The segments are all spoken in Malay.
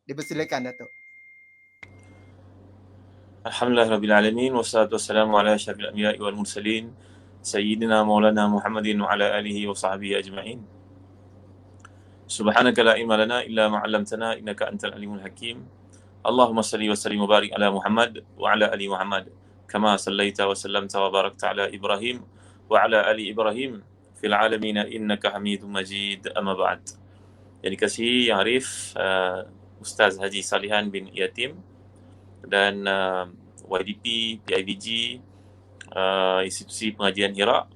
Dipersilakan Datuk. Alhamdulillahirrabbilalamin. Wassalatu wassalamu ala asyrafil anbiya'i wal mursalin Sayyidina maulana Muhammadin wa ala alihi wa sahbihi ajma'in. Subhanaka la ilma lana illa ma 'allamtana innaka antal alimul hakim. Allahumma salli wa sallim wa barik ala Muhammad wa ala ali Muhammad kama sallaita wa sallamta wa barakta ala Ibrahim wa ala ali Ibrahim fil alamin innaka Hamidum Majid. Amma ba'd. Yang dikasihi Yang Arif, Ustaz Haji Salihan bin Yatim dan YDP, PIBG, institusi pengajian Iraq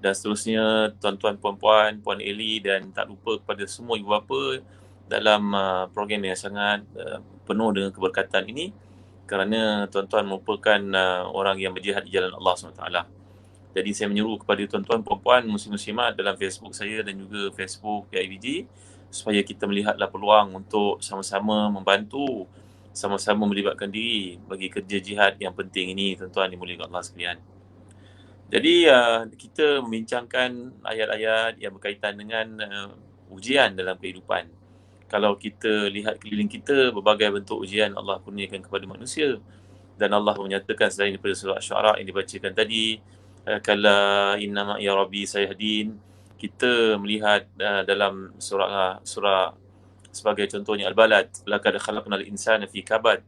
dan seterusnya, tuan-tuan, puan-puan, Puan Eli, dan tak lupa kepada semua ibu bapa dalam program yang sangat penuh dengan keberkatan ini, kerana tuan-tuan merupakan orang yang berjihad di jalan Allah SWT. Jadi saya menyeru kepada tuan-tuan, puan-puan, muslim-muslimat dalam Facebook saya dan juga Facebook PIBG, supaya kita melihatlah peluang untuk sama-sama membantu, sama-sama melibatkan diri bagi kerja jihad yang penting ini, tuan-tuan dimuliakan Allah sekalian. Jadi kita membincangkan ayat-ayat yang berkaitan dengan ujian dalam kehidupan. Kalau kita lihat keliling kita, berbagai bentuk ujian Allah kurniakan kepada manusia. Dan Allah menyatakan selain daripada surah Asy-Syu'ara yang dibacakan tadi, kalla innama ya rabbi sayahdin. Kita melihat dalam surah sebagai contohnya Al-Balad, laqad khalaqnal insana fi kabad.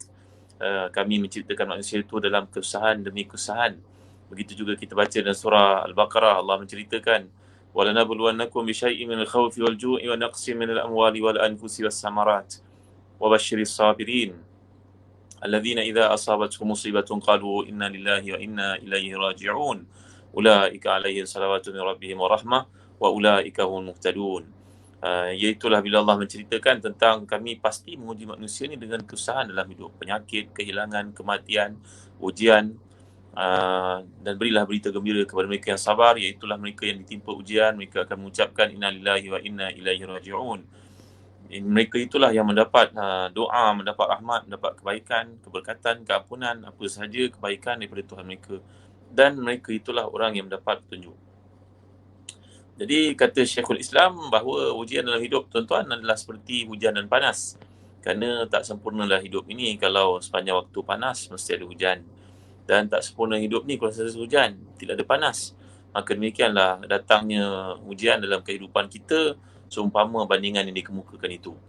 Kami menciptakan manusia itu dalam kesusahan demi kesusahan. Begitu juga kita baca dalam surah Al-Baqarah, Allah menceritakan walanabluwannakum bisyai'in minal khawfi wal ju'i wa naqsin minal amwali wal anfusi was samarat wa basyiris sabirin alladzina idza asabatuhum musibatun qalu inna lillahi wa inna ilaihi raji'un ulaika alaihim salawatu min rabbihim wa rahmah wa ulaika humul muhtadun. Iaitulah bila Allah menceritakan tentang kami pasti menguji manusia ni dengan kesusahan dalam hidup, penyakit, kehilangan, kematian, ujian. Dan berilah berita gembira kepada mereka yang sabar, iaitulah mereka yang ditimpa ujian, mereka akan mengucapkan inna lillahi wa inna ilaihi raji'un. Mereka itulah yang mendapat doa, mendapat rahmat, mendapat kebaikan, keberkatan, keampunan, apa sahaja kebaikan daripada Tuhan mereka. Dan mereka itulah orang yang mendapat petunjuk. Jadi kata Syekhul Islam bahawa ujian dalam hidup, tuan-tuan, adalah seperti hujan dan panas. Kerana tak sempurnalah hidup ini kalau sepanjang waktu panas mesti ada hujan. Dan tak sempurna hidup ni kalau setiap hujan, tidak ada panas. Maka demikianlah datangnya ujian dalam kehidupan kita, seumpama bandingan yang dikemukakan itu.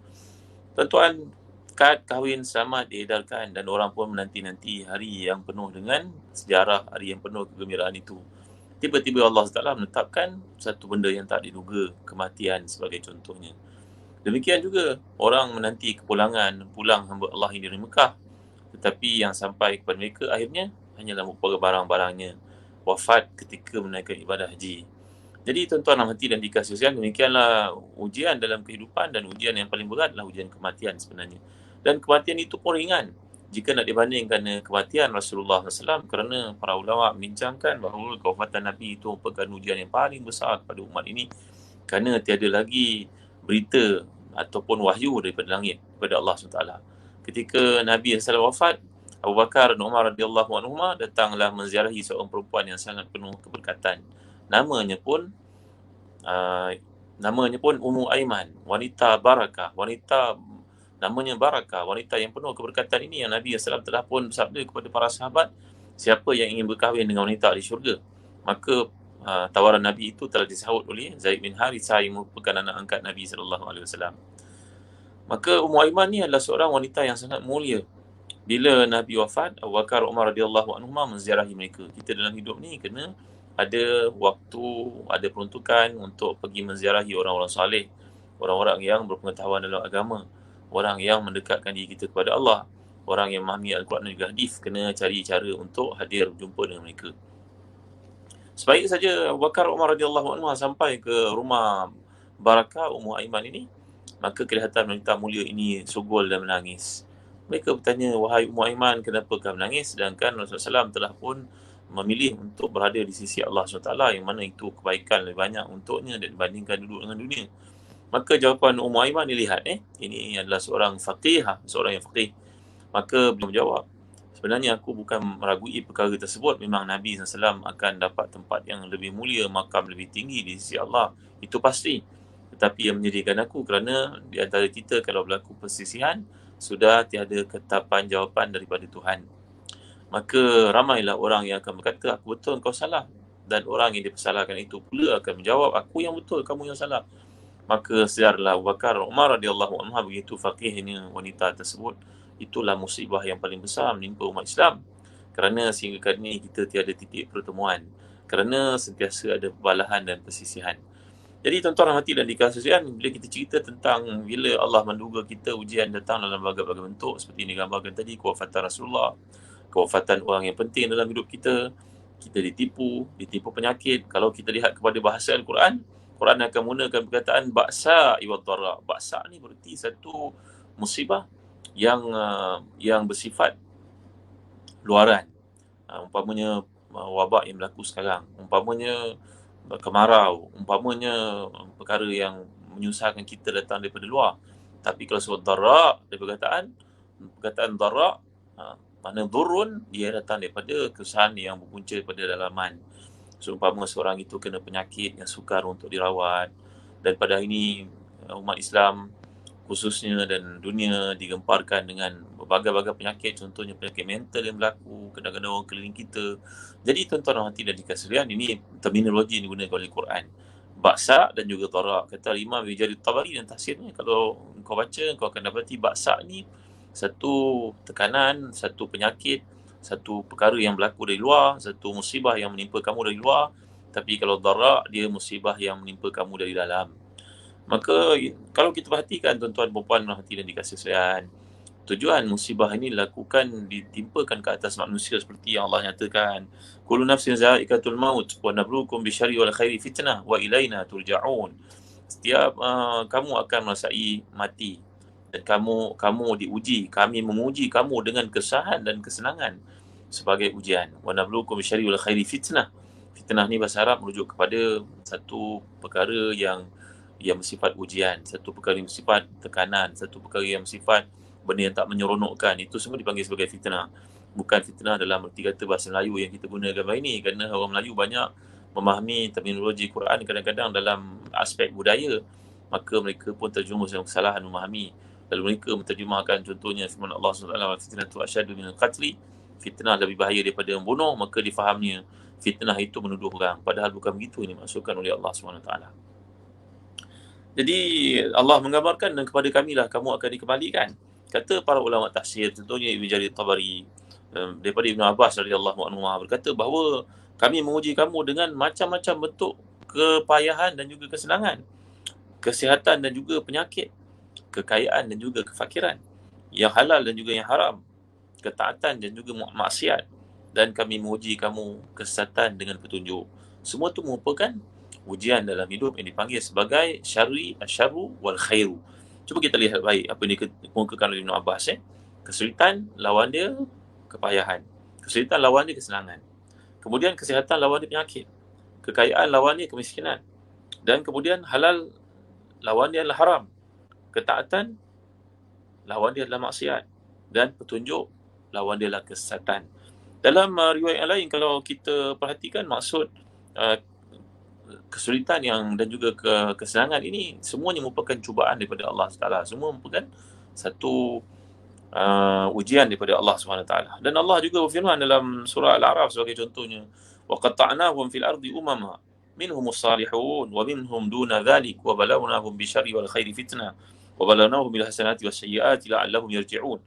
Tuan-tuan, kad kahwin selamat diedarkan dan orang pun menanti-nanti hari yang penuh dengan sejarah, hari yang penuh kegembiraan itu. Tiba-tiba Allah SWT menetapkan satu benda yang tak diduga, kematian sebagai contohnya. Demikian juga orang menanti kepulangan, pulang hamba Allah ini dari Mekah. Tetapi yang sampai kepada mereka akhirnya hanyalah merupakan barang-barangnya, wafat ketika menunaikan ibadah haji. Jadi tuan-tuan dalam hati dan dikasih sekalian, demikianlah ujian dalam kehidupan, dan ujian yang paling berat adalah ujian kematian sebenarnya. Dan kematian itu pun ringan jika nak dibandingkan dengan kematian Rasulullah SAW, kerana para ulama membincangkan bahawa kewafatan Nabi itu merupakan ujian yang paling besar kepada umat ini, kerana tiada lagi berita ataupun wahyu daripada langit kepada Allah SWT. Ketika Nabi SAW wafat, Abu Bakar dan Umar radhiyallahu anhuma datanglah menziarahi seorang perempuan yang sangat penuh keberkatan. Namanya pun Ummu Aiman, wanita barakah, namanya barakah, wanita yang penuh keberkatan ini, yang Nabi SAW telah pun bersabda kepada para sahabat, siapa yang ingin berkahwin dengan wanita di syurga, maka tawaran Nabi itu telah disahut oleh Zaid bin Harithah yang merupakan anak angkat Nabi SAW. Maka Ummu Aiman ni adalah seorang wanita yang sangat mulia. Bila Nabi wafat, Abu Bakar, Umar radhiyallahu anhuma menziarahi mereka. Kita dalam hidup ni kena ada waktu, ada peruntukan untuk pergi menziarahi orang-orang saleh, orang-orang yang berpengetahuan dalam agama, orang yang mendekatkan diri kita kepada Allah, orang yang memahami Al-Quran dan juga hadis. Kena cari cara untuk hadir berjumpa dengan mereka. Sebaik saja Abu Bakar, Umar radhiyallahu anhuma sampai ke rumah Barakah Ummu Aiman ini, maka kelihatan wanita mulia ini sugul dan menangis. Mereka bertanya, wahai Ummu Aiman, kenapakah menangis? Sedangkan Rasulullah SAW telah pun memilih untuk berada di sisi Allah SWT, yang mana itu kebaikan lebih banyak untuknya dibandingkan duduk dengan dunia. Maka jawapan Ummu Aiman dilihat, ini adalah seorang faqihah, seorang yang faqih. Maka beliau menjawab, sebenarnya aku bukan meragui perkara tersebut. Memang Nabi SAW akan dapat tempat yang lebih mulia, makam lebih tinggi di sisi Allah, itu pasti. Tetapi yang menyedihkan aku kerana di antara kita kalau berlaku persisihan, sudah tiada ketapan jawapan daripada Tuhan. Maka ramailah orang yang akan berkata, aku betul, kau salah. Dan orang yang dipersalahkan itu pula akan menjawab, aku yang betul, kamu yang salah. Maka sejarahlah Abu Bakar Umar radhiyallahu anhu, begitu faqihnya wanita tersebut, itulah musibah yang paling besar menimpa umat Islam. Kerana sehingga kali ini kita tiada titik pertemuan. Kerana sentiasa ada perbalahan dan persisihan. Jadi tuan-tuan rahmati dan dikasihan, bila kita cerita tentang bila Allah menduga kita ujian datang dalam berbagai-bagai bentuk, seperti yang digambarkan tadi, kewafatan Rasulullah, kewafatan orang yang penting dalam hidup kita ditipu penyakit. Kalau kita lihat kepada bahasa Al-Quran, Quran akan menggunakan perkataan ba'sa iwad dara. Ba'sa ni berarti satu musibah yang bersifat luaran. Umpamanya wabak yang berlaku sekarang, umpamanya kemarau, umpamanya perkara yang menyusahkan kita datang daripada luar. Tapi kalau sebut dara, dari perkataan dara, mana durun, dia datang daripada kesusahan yang berpunca daripada dalaman. Seumpama seorang itu kena penyakit yang sukar untuk dirawat, dan pada hari ini umat Islam khususnya dan dunia digemparkan dengan berbagai-bagai penyakit, contohnya penyakit mental yang berlaku, kadang-kadang orang keliling kita. Jadi tuan-tuan hati dan dikasihan, ini terminologi yang digunakan oleh Quran. Baksa dan juga dara. Kata Imam Ibn Jarir Tabari dan tafsirnya, kalau kau baca, kau akan dapati baksa ni satu tekanan, satu penyakit, satu perkara yang berlaku dari luar, satu musibah yang menimpa kamu dari luar. Tapi kalau dara, dia musibah yang menimpa kamu dari dalam. Maka kalau kita perhatikan tuan-tuan puan-puan rahmati dan dikasihi sekalian, tujuan musibah ini ditimpakan ke atas manusia seperti yang Allah nyatakan, kullu nafsin za'iqatul maut wa nabluukum bisyarri wal khairi fitnah wa ilaina turja'un. Setiap kamu akan merasai mati, dan kamu diuji, kami menguji kamu dengan kesusahan dan kesenangan sebagai ujian. Wa nabluukum bisyarri wal khairi fitnah. Fitnah ni bahasa Arab merujuk kepada satu perkara yang bersifat ujian, satu perkara yang bersifat tekanan, satu perkara yang bersifat benda yang tak menyeronokkan. Itu semua dipanggil sebagai fitnah. Bukan fitnah dalam erti kata bahasa Melayu yang kita gunakan hari ini, kerana orang Melayu banyak memahami terminologi Quran kadang-kadang dalam aspek budaya, maka mereka pun terjerumus dalam kesalahan memahami. Lalu mereka menterjemahkan contohnya firman Allah SWT, fitnatu asyadu minal qatli, fitnah lebih bahaya daripada membunuh, maka difahamnya fitnah itu menuduh orang. Padahal bukan begitu ini maksudkan oleh Allah SWT. Jadi Allah menggambarkan, dan kepada kamilah kamu akan dikembalikan. Kata para ulama tafsir, contohnya Ibn Jarir Tabari, daripada Ibn Abbas radhiyallahu anhu berkata bahawa kami menguji kamu dengan macam-macam bentuk kepayahan dan juga kesenangan, kesihatan dan juga penyakit, kekayaan dan juga kefakiran, yang halal dan juga yang haram, ketaatan dan juga maksiat, dan kami menguji kamu kesesatan dengan petunjuk. Semua itu merupakan ujian dalam hidup yang dipanggil sebagai syarru wal khairu. Cuba kita lihat baik apa yang dikemukakan oleh Ibn Abbas. Kesulitan lawan dia kepayahan, kesulitan lawan dia kesenangan, kemudian kesihatan lawan dia penyakit, kekayaan lawan dia kemiskinan, dan kemudian halal lawan dia adalah haram, ketaatan lawan dia adalah maksiat, dan petunjuk lawan dia adalah kesesatan. Dalam riwayat yang lain, kalau kita perhatikan, maksud kesulitan dan juga kesenangan ini semuanya merupakan cubaan daripada Allah SWT. Semua merupakan satu ujian daripada Allah SWT. Dan Allah juga berfirman dalam surah Al-A'raf sebagai contohnya, وَقَطَّعْنَاهُمْ فِي الْأَرْضِ أُمَمًا مِنْهُمُ الصَّالِحُونَ وَمِنْهُمْ دُونَ ذَلِكَ وَبَلَوْنَاهُمْ بِالشَّرِّ وَالْخَيْرِ فِتْنَةً وَبَلَوْنَاهُمْ بِالْحَسَنَاتِ وَالسَّيِّئَاتِ لَعَلَّهُمْ يَرْجِعُونَ.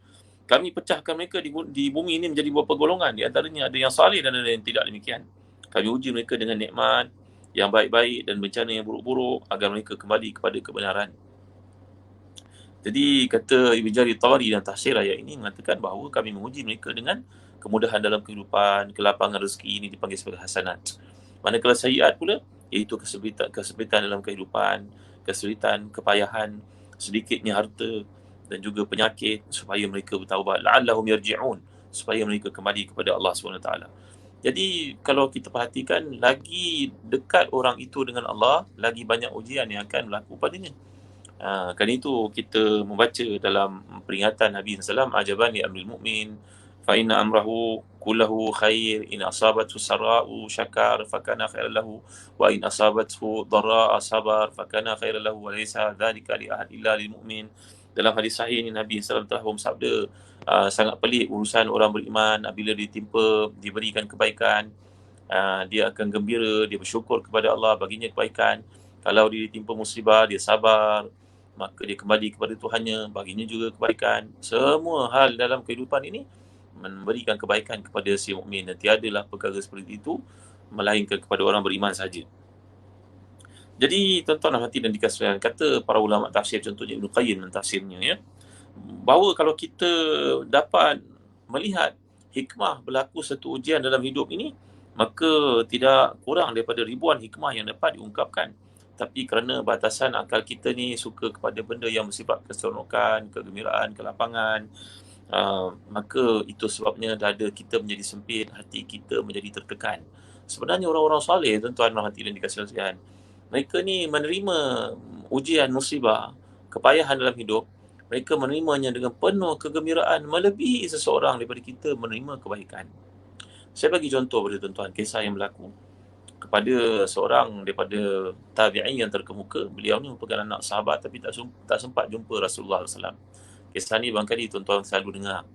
Kami pecahkan mereka di bumi ini menjadi beberapa golongan. Di antaranya ada yang salih dan ada yang tidak demikian. Kami uji mereka dengan nikmat yang baik-baik dan bencana yang buruk-buruk agar mereka kembali kepada kebenaran. Jadi kata Ibn Jarir Tabari dan tafsir ayat ini mengatakan bahawa kami menguji mereka dengan kemudahan dalam kehidupan, kelapangan rezeki, ini dipanggil sebagai hasanat. Manakala sayyiat pula, iaitu kesempitan dalam kehidupan, kesulitan, kepayahan, sedikitnya harta dan juga penyakit, supaya mereka bertaubat, la'allahum yarji'un, supaya mereka kembali kepada Allah SWT. Jadi kalau kita perhatikan, lagi dekat orang itu dengan Allah, lagi banyak ujian yang akan berlaku padanya. Kan itu kita membaca dalam peringatan Nabi SAW, ajaban li amril mu'min fa inna amrahu kullahu khair, in asabathu sara'u syakar fakana khairan lahu wa in asabathu dharra'a sabar fakana khairan lahu wa laysa dhalika li ahad illa lil mu'min. Dalam hadis sahih ni Nabi SAW telah bersabda, sangat pelik urusan orang beriman apabila diberikan kebaikan, dia akan gembira, dia bersyukur kepada Allah baginya kebaikan. Kalau dia ditimpa musibah, dia sabar, maka dia kembali kepada Tuhannya, baginya juga kebaikan. Semua hal dalam kehidupan ini memberikan kebaikan kepada si mukmin, dan tiadalah perkara seperti itu melainkan kepada orang beriman saja. Jadi tuan-tuan dan hadirin dikasihi, kata para ulama tafsir, contohnya Ibnu Qayyim mentafsirnya, ya, bahawa kalau kita dapat melihat hikmah berlaku satu ujian dalam hidup ini, maka tidak kurang daripada ribuan hikmah yang dapat diungkapkan. Tapi kerana batasan akal kita ni suka kepada benda yang bersifat keseronokan, kegembiraan, kelapangan, maka itu sebabnya dada kita menjadi sempit, hati kita menjadi tertekan. Sebenarnya orang-orang soleh, tuan-tuan dan hadirin dikasihi sekalian, mereka ni menerima ujian, musibah, kepayahan dalam hidup, mereka menerimanya dengan penuh kegembiraan, melebihi seseorang daripada kita menerima kebaikan. Saya bagi contoh pada tuan-tuan, kisah yang berlaku kepada seorang daripada tabi'in yang terkemuka. Beliau ni merupakan anak sahabat tapi tak sempat jumpa Rasulullah SAW. Kisah ni barangkali tuan-tuan selalu dengar.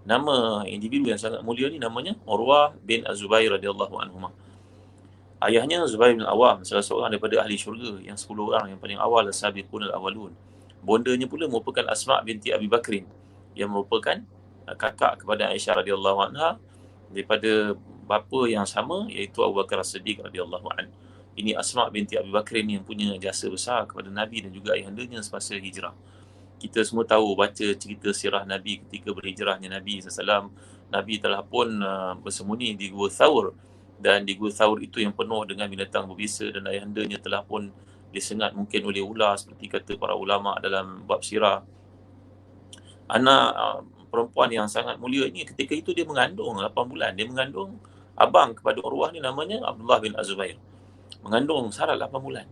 Nama individu yang sangat mulia ni namanya Urwah bin Az-Zubair radhiyallahu anhuma. Ayahnya Zubair bin Awam, salah seorang daripada ahli syurga yang 10 orang yang paling awal, as-sabiqun al-awwalun. Bondanya pula merupakan Asma' binti Abi Bakrin yang merupakan kakak kepada Aisyah radhiyallahu anha daripada bapa yang sama, iaitu Abu Bakar As-Siddiq radhiyallahu anhu. Ini Asma' binti Abi Bakrin yang punya jasa besar kepada Nabi dan juga ayahandanya semasa hijrah. Kita semua tahu, baca cerita sirah Nabi ketika berhijrahnya Nabi SAW. Nabi telah pun bersembunyi di Gua Thawr, dan di Gua Thawr itu yang penuh dengan binatang berbisa, dan ayahandanya telah pun disengat mungkin oleh ular, seperti kata para ulama dalam bab sirah. Anak perempuan yang sangat mulia ini ketika itu dia mengandung 8 bulan. Dia mengandung abang kepada Urwah ni namanya Abdullah bin Az-Zubair. Mengandung Sarah 8 bulan.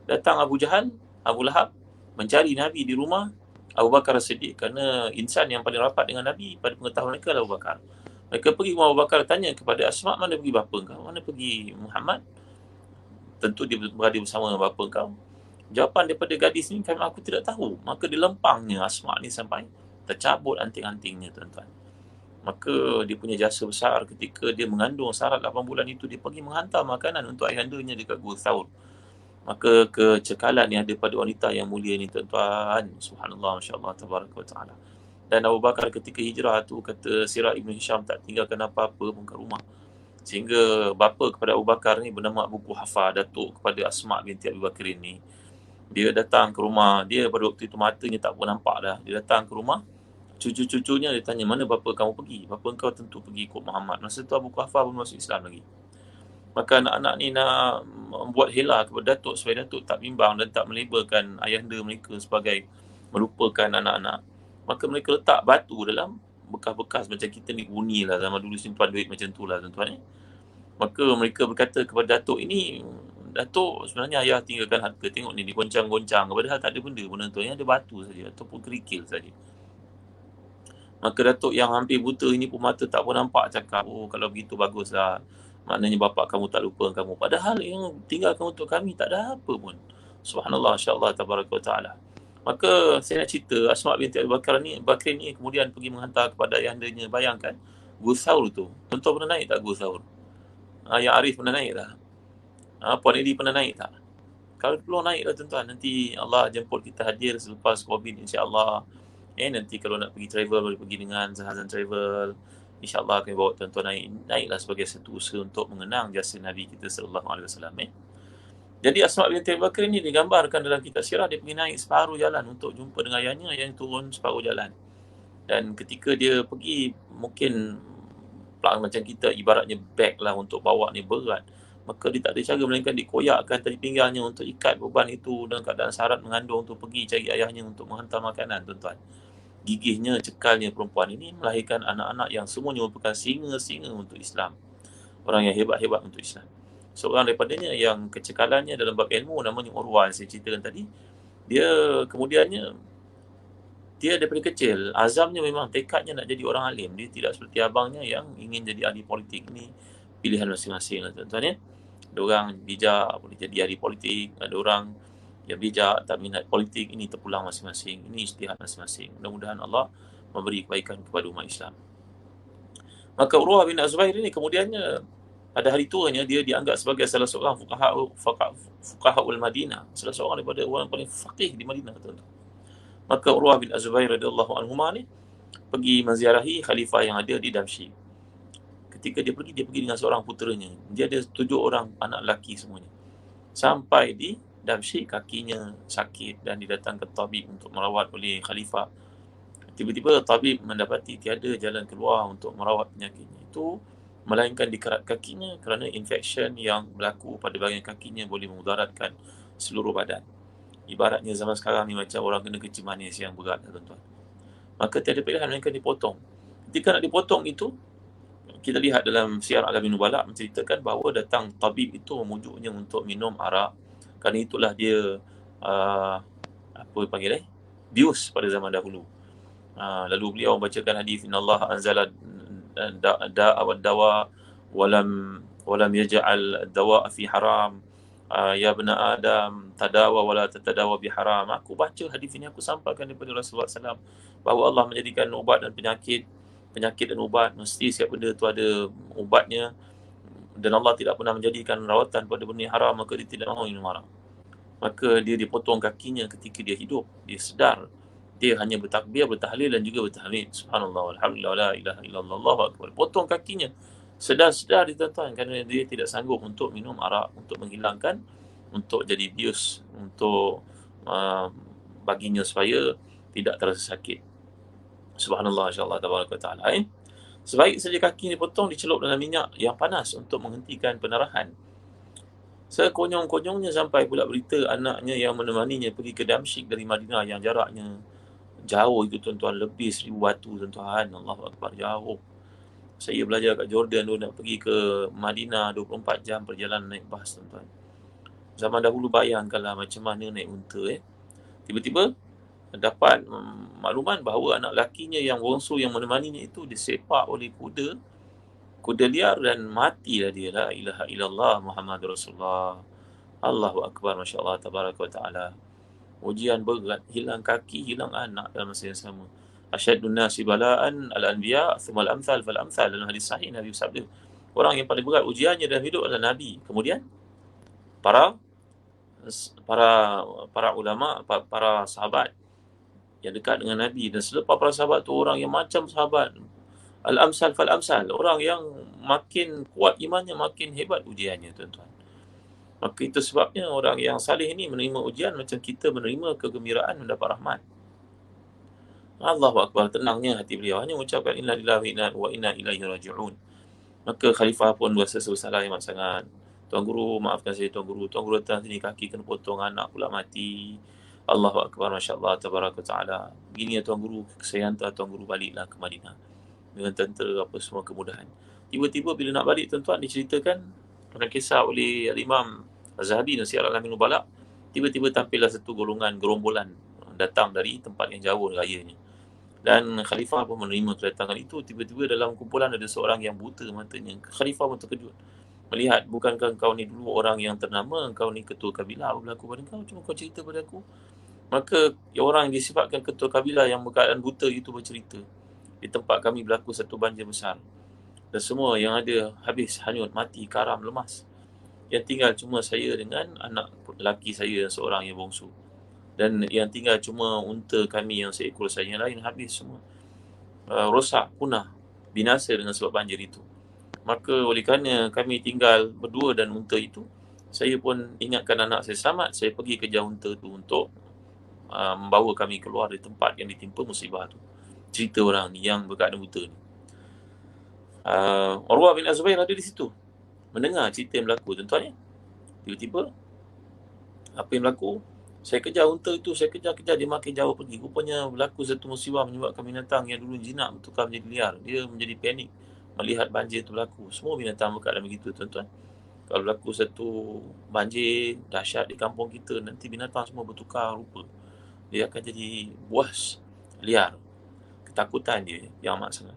Datang Abu Jahal, Abu Lahab mencari Nabi di rumah Abu Bakar As-Siddiq, kerana insan yang paling rapat dengan Nabi pada pengetahuan mereka adalah Abu Bakar. Mereka pergi rumah Abu Bakar, tanya kepada Asma', mana pergi bapa kau? Mana pergi Muhammad? Tentu dia berada bersama bapa kau. Jawapan daripada gadis ni, aku tidak tahu. Maka dilempangnya Asma' ni sampai tercabut anting-antingnya, tuan-tuan. Maka dia punya jasa besar ketika dia mengandung Sarah 8 bulan itu, dia pergi menghantar makanan untuk ayahandanya dekat Gua Thawr. Maka kecekalan yang ada pada wanita yang mulia ni, tuan-tuan, subhanallah, masya-Allah, tabaraka wa ta'ala. Dan Abu Bakar ketika hijrah tu, kata Sirah Ibn Hisham, tak tinggalkan apa-apa pun kat rumah. Sehingga bapa kepada Abu Bakar ni bernama Abu Quhafa, datuk kepada Asma' binti Abi Bakrin ni. Dia datang ke rumah, dia pada waktu itu matanya tak pun nampak dah. Dia datang ke rumah, cucu-cucunya dia tanya, mana bapa kamu pergi? Bapa kau tentu pergi ikut Muhammad. Masa tu Abu Quhafa belum masuk Islam lagi. Maka anak-anak ni nak membuat hela kepada datuk supaya datuk tak bimbang dan tak melabelkan ayahanda mereka sebagai melupakan anak-anak. Maka mereka letak batu dalam bekas-bekas, macam kita ni uni lah zaman dulu simpan duit macam tu lah, tuan-tuan. Maka mereka berkata kepada datuk ini, datuk, sebenarnya ayah tinggalkan harta, tengok ni digoncang-goncang, padahal tak ada benda pun, tuan, ada batu saja ataupun kerikil saja. Maka datuk yang hampir buta ini pun mata tak pun nampak, cakap, oh kalau begitu baguslah, maknanya bapa kamu tak lupa kamu, padahal yang tinggalkan untuk kami tak ada apa pun. Subhanallah, insya-Allah, tabaraka wa ta'ala. Maka saya nak cerita, Asma' binti Abi Bakrin ni kemudian pergi menghantar kepada ayahandanya. Bayangkan Gua Thawr tu, tuan-tuan pernah naik tak Gua Thawr? Yang Arif pernah naik tak? Puan Edi pernah naik tak? Kalau belum naik lah, tuan-tuan, nanti Allah jemput kita hadir selepas COVID, insya-Allah. Nanti kalau nak pergi travel, boleh pergi dengan Zahazan Travel. InsyaAllah akan bawa tuan-tuan naiklah sebagai satu usaha untuk mengenang jasa Nabi kita sallallahu alaihi wasallam. Jadi Asma' binti Abi Bakr ni digambarkan dalam kitab sirah, dia pergi naik separuh jalan untuk jumpa dengan ayahnya, yang turun separuh jalan. Dan ketika dia pergi, mungkin macam kita ibaratnya beg lah untuk bawa ni berat, maka dia tak ada cara melainkan dikoyakkan tali pinggangnya untuk ikat beban itu dalam keadaan syarat mengandung untuk pergi cari ayahnya untuk menghantar makanan, tuan-tuan. Gigihnya, cekalnya perempuan ini melahirkan anak-anak yang semuanya merupakan singa-singa untuk Islam. Orang yang hebat-hebat untuk Islam. Seorang daripadanya yang kecekalannya dalam bab ilmu namanya Urwah, saya ceritakan tadi. Dia kemudiannya, dia daripada kecil, azamnya memang tekadnya nak jadi orang alim. Dia tidak seperti abangnya yang ingin jadi ahli politik. Ini pilihan masing-masing lah, tuan-tuan, ya. Ada orang bijak boleh jadi ahli politik, ada orang Yang bijak, tak minat politik, ini terpulang masing-masing. Ini ijtihad masing-masing. Mudah-mudahan Allah memberi kebaikan kepada umat Islam. Maka Urwah bin Az-Zubair ini kemudiannya pada hari tuanya dia dianggap sebagai salah seorang fuqahaul Madinah, salah seorang daripada orang paling faqih di Madinah, tuan-tuan. Maka Urwah bin Az-Zubair radhiyallahu anhuma ni pergi menziarahi khalifah yang ada di Damsyik. Ketika dia pergi dengan seorang puteranya. Dia ada 7 orang anak lelaki semuanya. Sampai di Damsyik, kakinya sakit dan didatangkan tabib untuk merawat oleh khalifah. Tiba-tiba tabib mendapati tiada jalan keluar untuk merawat penyakitnya itu, melainkan dikerat kakinya kerana infection yang berlaku pada bahagian kakinya boleh memudaratkan seluruh badan. Ibaratnya zaman sekarang ni macam orang kena kencing manis yang berat, tuan-tuan. Maka tiada pilihan melainkan dipotong. Ketika nak dipotong itu, kita lihat dalam Syiar Alamin Nubala menceritakan bahawa datang tabib itu memujuknya untuk minum arak, kerana itulah dia bius pada zaman dahulu. Lalu beliau membacakan hadis innallaha anzala da'a wad dawa walam yaj'al dawa fi haram, ya bna adam tadawa wala tatadawa bi haram. Aku baca hadis ini, aku sampaikan daripada Rasulullah SAW bahawa Allah menjadikan ubat dan penyakit dan ubat, mesti setiap benda tu ada ubatnya, dan Allah tidak pernah menjadikan rawatan pada benda haram, maka dia tidak mahu minum haram. Maka dia dipotong kakinya ketika dia hidup. Dia sedar, dia hanya bertakbir, bertahlil dan juga bertahmid. Subhanallah, alhamdulillah, la ilaha illallah, Allahu akbar. Potong kakinya. Sedar dia, tuan-tuan, kerana dia tidak sanggup untuk minum arak, untuk menghilangkan, untuk jadi bius, untuk baginya supaya tidak terasa sakit. Subhanallah, insyaAllah, tabaraka ta'ala. Sebaik saja kaki dipotong, dicelup dalam minyak yang panas untuk menghentikan pendarahan. Sekonyong-konyongnya sampai pula berita anaknya yang menemaninya pergi ke Damsyik dari Madinah, yang jaraknya jauh itu, tuan-tuan, lebih 1000 batu, tuan-tuan. Allahu Akbar, jauh. Saya belajar kat Jordan tu, nak pergi ke Madinah 24 jam perjalanan naik bas, tuan-tuan. Zaman dahulu bayangkanlah macam mana naik unta. Tiba-tiba dapat makluman bahawa anak lakinya yang bongsu yang menemaninya itu disepak oleh kuda liar dan matilah dia. La ilaha illallah Muhammad Rasulullah. Allahu Akbar, Masya Allah, tabaraka wa ta'ala. Ujian berat, hilang kaki, hilang anak dalam masa yang sama. Asyadun nasi bala'an al-anbiya thumma al-amthal fal-amthal. Dalam hadis sahih Nabi bersabda, orang yang paling berat ujiannya dalam hidup adalah Nabi, kemudian para ulama, para sahabat yang dekat dengan Nabi, dan selepas para sahabat tu orang yang macam sahabat, al-amsal fal-amsal, orang yang makin kuat imannya, makin hebat ujiannya, tuan-tuan. Maka itu sebabnya orang yang salih ini menerima ujian macam kita menerima kegembiraan mendapat rahmat. Allahu Akbar, tenangnya hati beliau, hanya mengucapkan inna lillahi wa inna ilaihi raji'un. Maka khalifah pun berasa bersalah amat sangat. Tuan Guru, maafkan saya Tuan Guru. Tuan Guru datang sini, kaki kena potong, anak pula mati. Allahu Akbar, Masya Allah, tabaraka ta'ala. Begini ya Tuan Guru, saya hantar Tuan Guru baliklah ke Madinah dengan tentera, apa semua kemudahan. Tiba-tiba bila nak balik, tuan-tuan, diceritakan dalam kisah oleh Imam Az-Zahabi dan Syiar Alamin Nubala, tiba-tiba tampillah satu gerombolan datang dari tempat yang jauh rayanya. Dan khalifah pun menerima kedatangan itu. Tiba-tiba dalam kumpulan ada seorang yang buta matanya. Khalifah pun terkejut melihat, bukankah kau ni dulu orang yang ternama, kau ni ketua kabilah, apa berlaku pada kau, cuma kau cerita pada aku. Maka orang yang disifatkan ketua kabilah yang berkeadaan buta itu bercerita, di tempat kami berlaku satu banjir besar, dan semua yang ada habis, hanyut, mati, karam, lemas. Yang tinggal cuma saya dengan anak lelaki saya yang seorang yang bongsu. Dan yang tinggal cuma unta kami yang seekor saja, yang lain habis semua. Rosak, punah, binasa dengan sebab banjir itu. Maka oleh kerana kami tinggal berdua dan unta itu, saya pun ingatkan anak saya selamat, saya pergi kejar unta itu untuk membawa kami keluar dari tempat yang ditimpa musibah itu. Cerita orang ni yang berkeadaan buta ni. Urwah bin Az-Zubair ada di situ, mendengar cerita yang berlaku, tuan-tuan ya. Tiba-tiba apa yang berlaku? Saya kejar unta itu, saya kejar, dia makin jauh pergi. Rupanya berlaku satu musibah menyebabkan binatang yang dulu jinak bertukar menjadi liar. Dia menjadi panik melihat banjir itu berlaku. Semua binatang berkeadaan begitu, tuan-tuan. Kalau berlaku satu banjir dahsyat di kampung kita, nanti binatang semua bertukar rupa. Dia akan jadi buas, liar. Ketakutan dia yang amat sangat.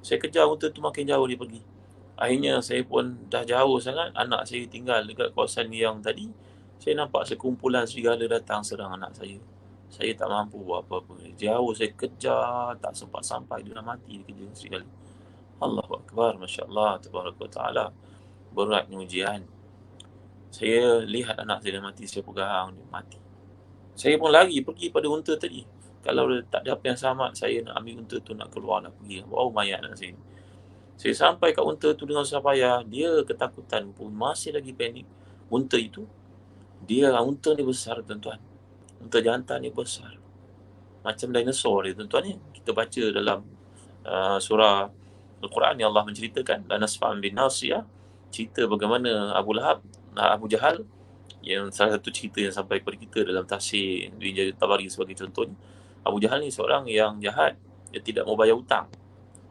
Saya kejar unta itu, makin jauh dia pergi. Akhirnya saya pun dah jauh sangat, anak saya tinggal dekat kawasan yang tadi. Saya nampak sekumpulan serigala datang serang anak saya. Saya tak mampu buat apa-apa. Jauh saya kejar, tak sempat sampai, dia dah mati dikejar serigala. Allahu Akbar, Masya Allah, Tabaraka Ta'ala. Beratnya ujian. Saya lihat anak saya dah mati, saya pegang dia mati. Saya pun lari pergi pada unta tadi. Kalau tak ada apa yang selamat, saya nak ambil unta tu, nak keluar, nak pergi. Bawa mayat anak saya. Saya sampai kat unta tu dengan susah payah. Dia ketakutan pun, masih lagi panik. Unta itu, unta ni besar tuan-tuan. Unta jantan ni besar. Macam dinosaur dia tuan-tuan ni. Kita baca dalam surah Al-Quran yang Allah menceritakan. La nasfa'an bin nasiyah. Cerita bagaimana Abu Jahal, yang salah satu cerita yang sampai kepada kita dalam tafsir Ibn Jarir Tabari sebagai contohnya. Abu Jahal ni seorang yang jahat, dia tidak mau bayar hutang.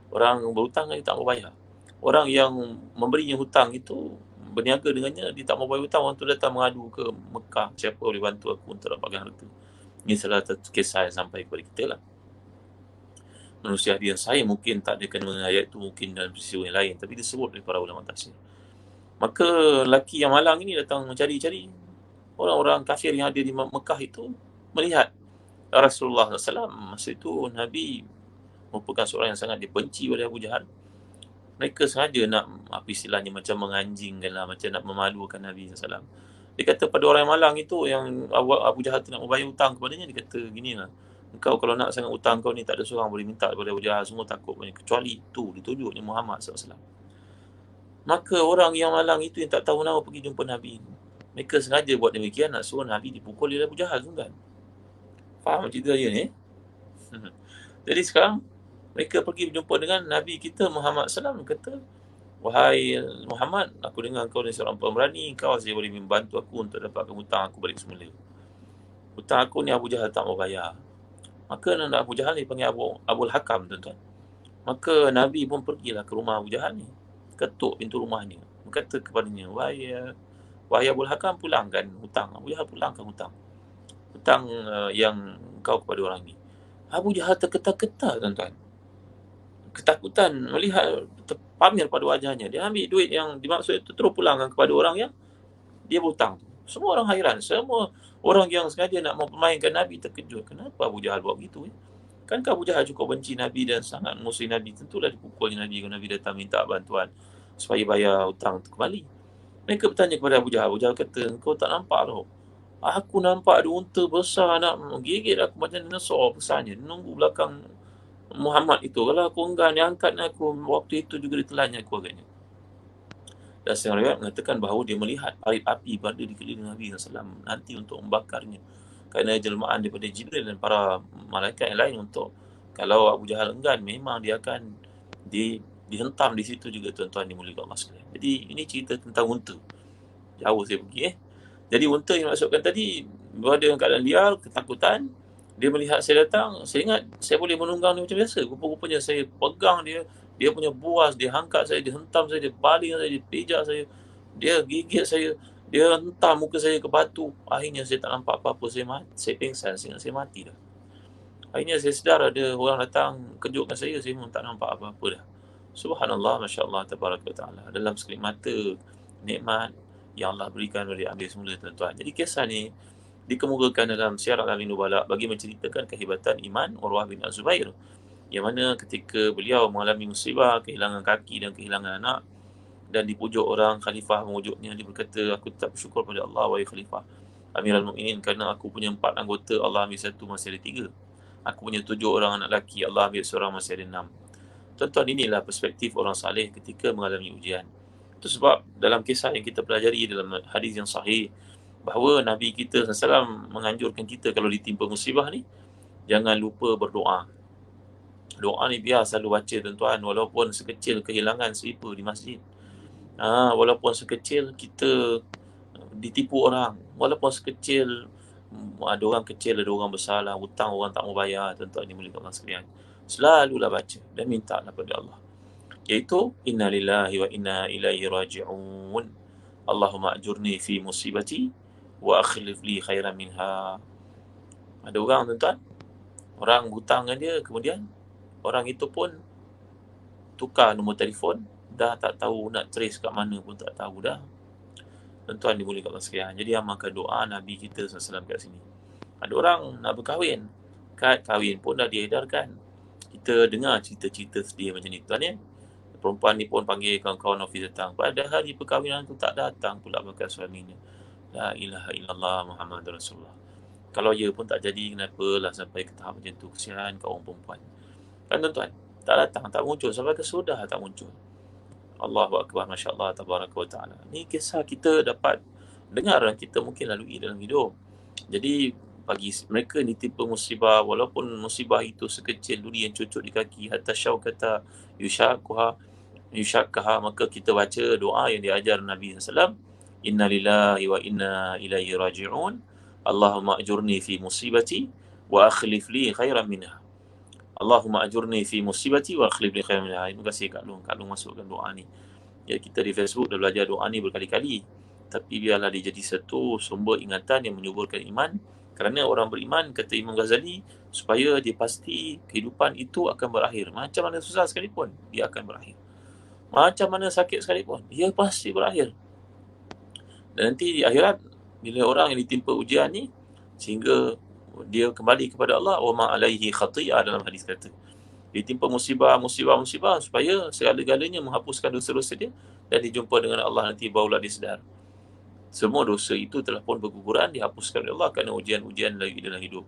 Orang berhutang dia tak mau bayar. Orang yang memberinya hutang itu berniaga dengannya, dia tak mau bayar hutang. Orang tu datang mengadu ke Mekah, siapa boleh bantu aku untuk dapatkan harta. Ini salah satu kisah yang sampai kepada kita lah. Manusia hadiah saya mungkin tak ada kena dengan ayat itu, mungkin dalam peristiwa yang lain, tapi disebut oleh para ulama tafsir. Maka lelaki yang malang ini datang mencari-cari. Orang-orang kafir yang ada di Mekah itu melihat Rasulullah SAW. Masa itu Nabi merupakan seorang yang sangat dibenci oleh Abu Jahal. Mereka sengaja nak, apa istilahnya, macam menganjingkan lah, macam nak memalukan Nabi SAW. Dia kata pada orang yang malang itu, yang Abu Jahal tu nak membayar hutang kepadanya, dia kata gini lah, engkau kalau nak sangat hutang kau ni, tak ada seorang boleh minta daripada Abu Jahal, semua takut banyak, kecuali itu ditunjuknya Muhammad SAW. Maka orang yang malang itu yang tak tahu nama pergi jumpa Nabi. Mereka sengaja buat demikian nak suruh Nabi dipukul oleh Abu Jahal, kan? Faham cerita dia ni? Jadi sekarang mereka pergi berjumpa dengan Nabi kita Muhammad SAW. Kata, wahai Muhammad, aku dengar kau ni seorang pemberani, kau saja boleh membantu aku untuk dapatkan hutang aku balik semula. Hutang aku ni Abu Jahal tak mau bayar. Maka anak Abu Jahal ni panggil Abul Hakam, tuan-tuan. Maka Nabi pun pergilah ke rumah Abu Jahal ni, ketuk pintu rumahnya, berkata kepadanya, wahai Abul Hakam, pulangkan hutang. Abu Jahal pulangkan hutang yang kau kepada orang ni. Abu Jahal terketar-ketar, tuan-tuan. Ketakutan melihat pamer pada wajahnya. Dia ambil duit yang dimaksud itu, terus pulangkan kepada orang yang dia berhutang. Semua orang hairan. Semua orang yang sengaja nak mempermainkan Nabi terkejut. Kenapa Abu Jahal buat begitu? Kan Abu Jahal cukup benci Nabi dan sangat musuh Nabi. Tentulah dipukulnya Nabi kalau Nabi datang minta bantuan supaya bayar hutang itu kembali. Mereka bertanya kepada Abu Jahal. Abu Jahal kata, kau tak nampak tau? Aku nampak ada unta besar nak gigit aku macam dinosaur besarnya. Dia nunggu belakang Muhammad itu. Kalau aku enggan, dia angkat aku. Waktu itu juga ditelannya aku agaknya. Dan seorang riwayat mengatakan bahawa dia melihat parit api berada di keliling Nabi SAW nanti untuk membakarnya. Kerana jelmaan daripada Jibril dan para malaikat yang lain untuk, kalau Abu Jahal enggan, memang dia akan dihentam di situ juga, tuan-tuan dimuliakan Allah sekalian. Jadi ini cerita tentang unta. Jauh saya pergi. Jadi unta yang maksudkan tadi berada dalam keadaan liar, ketakutan. Dia melihat saya datang, saya ingat saya boleh menunggang dia macam biasa. Rupa-rupanya saya pegang dia punya buas, dia hangkat saya, dia hentam saya, dia baling saya, dia pijak saya, dia gigit saya, dia hentam muka saya ke batu. Akhirnya saya tak nampak apa-apa, saya pingsan, saya mati dah. Akhirnya saya sedar ada orang datang kejutkan saya pun tak nampak apa-apa dah. Subhanallah, Masya Allah, Tabaraka Ta'ala. Dalam sekelip mata, nikmat yang Allah berikan boleh ambil semula, tuan-tuan. Jadi kisah ni dikemukakan dalam Syiar Alamin Nubala bagi menceritakan kehebatan iman Urwah bin Az-Zubair, yang mana ketika beliau mengalami musibah, kehilangan kaki dan kehilangan anak, dan dipujuk orang, khalifah memujuknya, dia berkata, aku tetap bersyukur pada Allah, wahai khalifah Amirul Mukminin, kerana aku punya 4 anggota, Allah ambil 1, masih ada 3. Aku punya 7 orang anak lelaki, Allah ambil seorang, masih ada 6. Tuan-tuan, inilah perspektif orang saleh ketika mengalami ujian. Itu sebab dalam kisah yang kita pelajari dalam hadis yang sahih, bahawa Nabi kita SAW menganjurkan kita kalau ditimpa musibah ni, jangan lupa berdoa. Doa ni biar selalu baca, tuan-tuan, walaupun sekecil kehilangan slipper di masjid. Walaupun sekecil kita ditipu orang, walaupun sekecil ada orang kecil, ada orang besar lah, hutang orang tak mau bayar, tuan-tuan dimuliakan Allah sekalian, selalulah baca dan minta kepada Allah, iaitu inna lillahi wa inna ilaihi raji'un, Allahumma ajurni fi musibati wa akhlif li khairan minha. Ada orang, tuan-tuan, orang hutang dengan dia, kemudian orang itu pun tukar nombor telefon, dah tak tahu nak trace kat mana pun tak tahu dah. Tuan-tuan dimuliakan Allah sekalian. Jadi amalkan doa Nabi kita SAW kat sini. Ada orang nak berkahwin, kad kahwin pun dah diedarkan. Kita dengar cerita-cerita sedih macam ni, tuan ya. Perempuan ni pun panggil kawan-kawan ofis datang. Pada hari perkahwinan tu tak datang pula bakal suaminya. La ilaha illallah Muhammad Rasulullah. Kalau ya pun tak jadi, kenapalah sampai ke tahap macam tu. Kesian kaum perempuan. Kan tuan-tuan? Tak datang, tak muncul. Sampai ke sudah tak muncul. Allahu Akbar, Masya Allah, Tabaraka wa Ta'ala. Ni kisah kita dapat dengar dan kita mungkin lalui dalam hidup. Jadi bagi mereka ni tipe musibah, walaupun musibah itu sekecil duri yang cucuk di kaki, hatta syaukata yushakkaha, maka kita baca doa yang diajar Nabi SAW. Inna lillahi wa inna ilaihi raji'un. Allahumma ajurni fi musibati wa akhlif li khairan minha. Allahumma ajurni fi musibati wa akhlif li khairan minha. Terima kasih Kak Long. Kak Long masukkan doa ni. Ya, kita di Facebook dah belajar doa ni berkali-kali. Tapi biarlah dia jadi satu sumber ingatan yang menyuburkan iman. Kerana orang beriman, kata Imam Ghazali, supaya dia pasti kehidupan itu akan berakhir. Macam mana susah sekalipun, dia akan berakhir. Macam mana sakit sekalipun, dia pasti berakhir. Dan nanti di akhirat, bila orang yang ditimpa ujian ni, sehingga dia kembali kepada Allah, wa ma alaihi khati'ah dalam hadis kata. Ditimpa musibah supaya segala-galanya menghapuskan dosa-dosa dia dan dijumpa dengan Allah nanti barulah dia sedar. Semua dosa itu telah pun berguguran, dihapuskan oleh Allah kerana ujian-ujian lagi dalam hidup.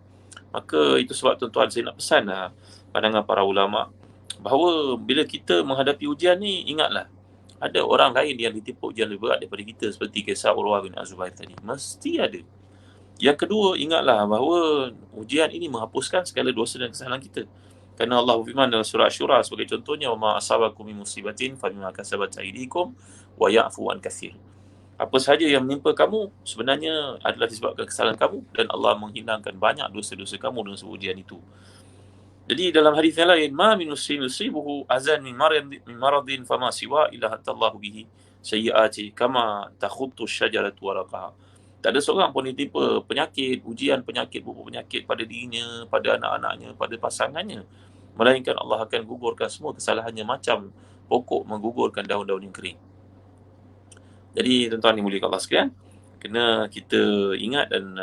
Maka itu sebab tuan-tuan saya nak pesan pandangan para ulama bahawa bila kita menghadapi ujian ni, ingatlah ada orang lain yang ditimpa ujian lebih berat daripada kita, seperti kisah Urwah bin Az-Zubair tadi. Mesti ada. Yang kedua, ingatlah bahawa ujian ini menghapuskan segala dosa dan kesalahan kita. Kerana Allah berfirman dalam surah Syura sebagai contohnya, wa ma asabakum min musibatin fa bima kasabat aydikum wa ya'fu an katsir. Apa sahaja yang menimpa kamu sebenarnya adalah disebabkan kesalahan kamu, dan Allah menghilangkan banyak dosa-dosa kamu dengan sebab ujian itu. Jadi dalam hadis yang lain, ma min musibuhu azan min maradin fama siwa illa hatallahu bihi sayyiati kama takhuttu syajaratu waraqaha. Tak ada seorang pun ditimpa penyakit, ujian penyakit, buku penyakit pada dirinya, pada anak-anaknya, pada pasangannya, melainkan Allah akan gugurkan semua kesalahannya macam pokok menggugurkan daun-daun yang kering. Jadi tuan-tuan dimuliakan Allah sekalian, kena kita ingat dan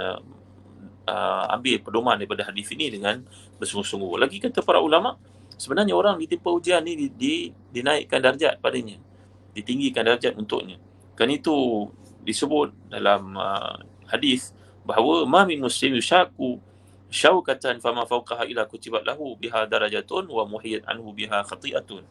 ambil pedoman daripada hadis ini dengan bersungguh-sungguh. Lagi kata para ulama, sebenarnya orang ditimpa ujian ni dinaikkan darjat padanya, ditinggikan darjat untuknya. Kan itu disebut dalam hadis bahawa ma min muslim yushaku syaukatan fama fawqaha ila kutibat lahu biha darajatun wa muhiyat anhu biha khati'atun.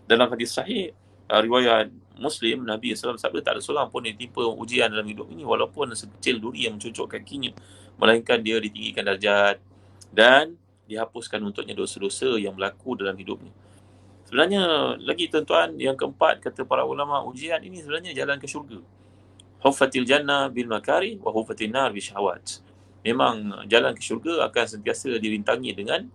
Dalam hadis sahih riwayat Muslim, Nabi SAW sabda tak ada seorang pun yang ditimpa ujian dalam hidup ini walaupun sekecil duri yang mencucuk kakinya, melainkan dia ditinggikan darjat dan dihapuskan untuknya dosa-dosa yang berlaku dalam hidupnya. Sebenarnya lagi tuan-tuan, yang keempat kata para ulama, ujian ini sebenarnya jalan ke syurga. Huffatil jannah bil makari wa huffatil nar bi syahwat. Memang jalan ke syurga akan sentiasa dirintangi dengan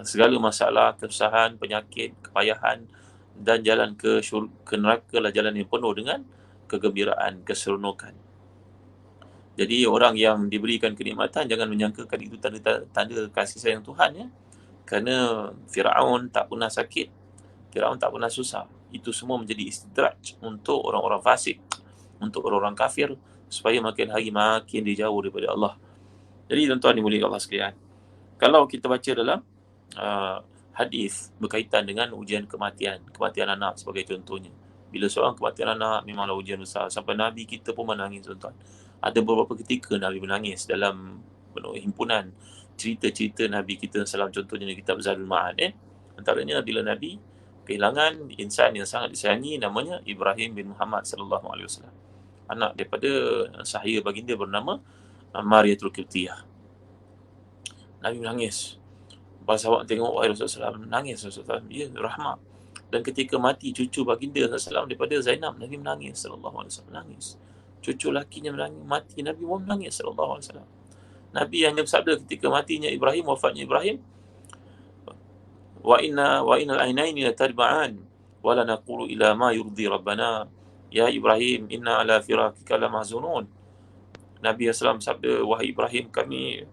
segala masalah, kesusahan, penyakit, kepayahan, dan jalan ke neraka lah jalan yang penuh dengan kegembiraan, keseronokan. Jadi orang yang diberikan kenikmatan jangan menyangkakan itu tanda kasih sayang Tuhan ya. Kerana Firaun tak pernah sakit, Firaun tak pernah susah. Itu semua menjadi istidraj untuk orang-orang fasik, untuk orang-orang kafir, supaya makin hari makin dijauh daripada Allah. Jadi tuan-tuan dimuliakan Allah sekalian, kalau kita baca dalam hadis berkaitan dengan ujian kematian anak sebagai contohnya. Bila seorang kematian anak, memanglah ujian besar. Sampai Nabi kita pun menangis tuan-tuan. Ada beberapa ketika Nabi menangis dalam himpunan cerita-cerita Nabi kita SAW, contohnya di kitab Zadul Ma'ad. Antaranya bila Nabi kehilangan insan yang sangat disayangi, namanya Ibrahim bin Muhammad sallallahu alaihi wasallam. Anak daripada sahaya baginda bernama Mariyatul Qibtiyah. Nabi menangis. Para sahabat tengok, wahai Rasulullah SAW, menangis Rasulullah SAW. Ya, rahmat. Dan ketika mati cucu baginda SAW daripada Zainab, Nabi menangis sallallahu alaihi wasallam, menangis. Cucu lakinya menangis, mati, Nabi pun menangis sallallahu alaihi wasallam. Nabi hanya bersabda ketika matinya Ibrahim, wafatnya Ibrahim, wa innal ainaini latadma'an wa la naqulu ila ma yurdi rabbana ya Ibrahim inna ala firaqika lamahzunun. Nabi SAW sabda, wahai Ibrahim, kami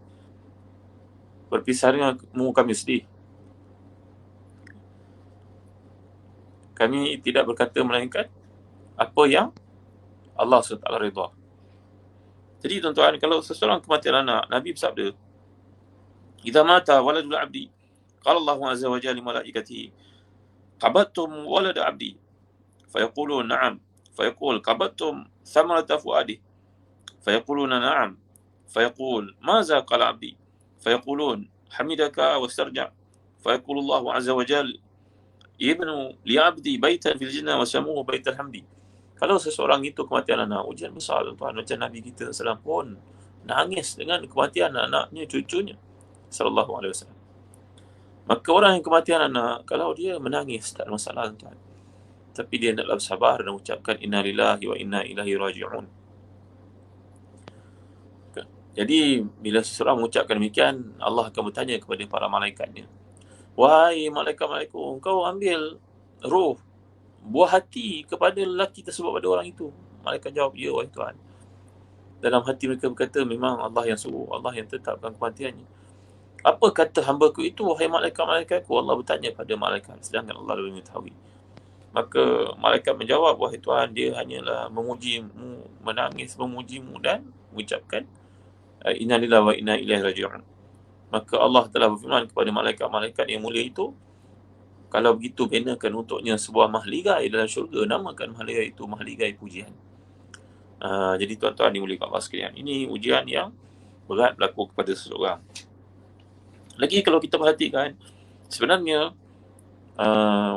berpisah denganmu, kami sedih. Kami tidak berkata melainkan apa yang Allah SWT redha. Jadi tuan-tuan, kalau seseorang kematian anak, Nabi bersabda, "Idza mata waladul 'abdi, qala Allah azza wa jalla li malaikatihi, qabattum walad 'abdi." Fayaqulun na'am. Fayaqul qabattum thamarata fuadi. Fayaquluna na'am. Fayaqul maza qala 'abdi. Fayaqulun hamidaka wastarja'. Fayaqulu Allah azza wa jalla, ibnu li 'abdi baitan fil jannah wa samuhu baital hamdi. Kalau seseorang itu kematian anak, ujian besar tuan-tuan. Macam Nabi kita SAW pun nangis dengan kematian anaknya, cucunya sallallahu alaihi wasallam. Maka orang yang kematian anak, kalau dia menangis tak ada masalah tuan. Tapi dia hendaklah bersabar dan ucapkan inna lillahi wa inna ilaihi raji'un. Jadi bila seseorang mengucapkan demikian, Allah akan bertanya kepada para malaikatnya, "Wahai malaikat-malaikatku, engkau ambil roh, buah hati kepada lelaki tersebut pada orang itu?" Malaikat jawab, "Ya wahai Tuhan." Dalam hati mereka berkata, "Memang Allah yang suruh, Allah yang tetapkan kematiannya." "Apa kata hamba-Ku itu, wahai malaikat-malaikatku?" Allah bertanya pada malaikat, sedangkan Allah lebih mengetahui. Maka malaikat menjawab, "Wahai Tuhan, dia hanyalah memujimu, menangis memujimu dan mengucapkan inna lillahi wa inna ilaihi raji'un." Maka Allah telah berfirman kepada malaikat-malaikat yang mulia itu, "Kalau begitu, benakan untuknya sebuah mahligai dalam syurga, namakan mahligai itu mahligai pujian." Jadi tuan-tuan dimuliakan Allah sekalian, ini ujian yang berat berlaku kepada seseorang. Lagi kalau kita perhatikan, sebenarnya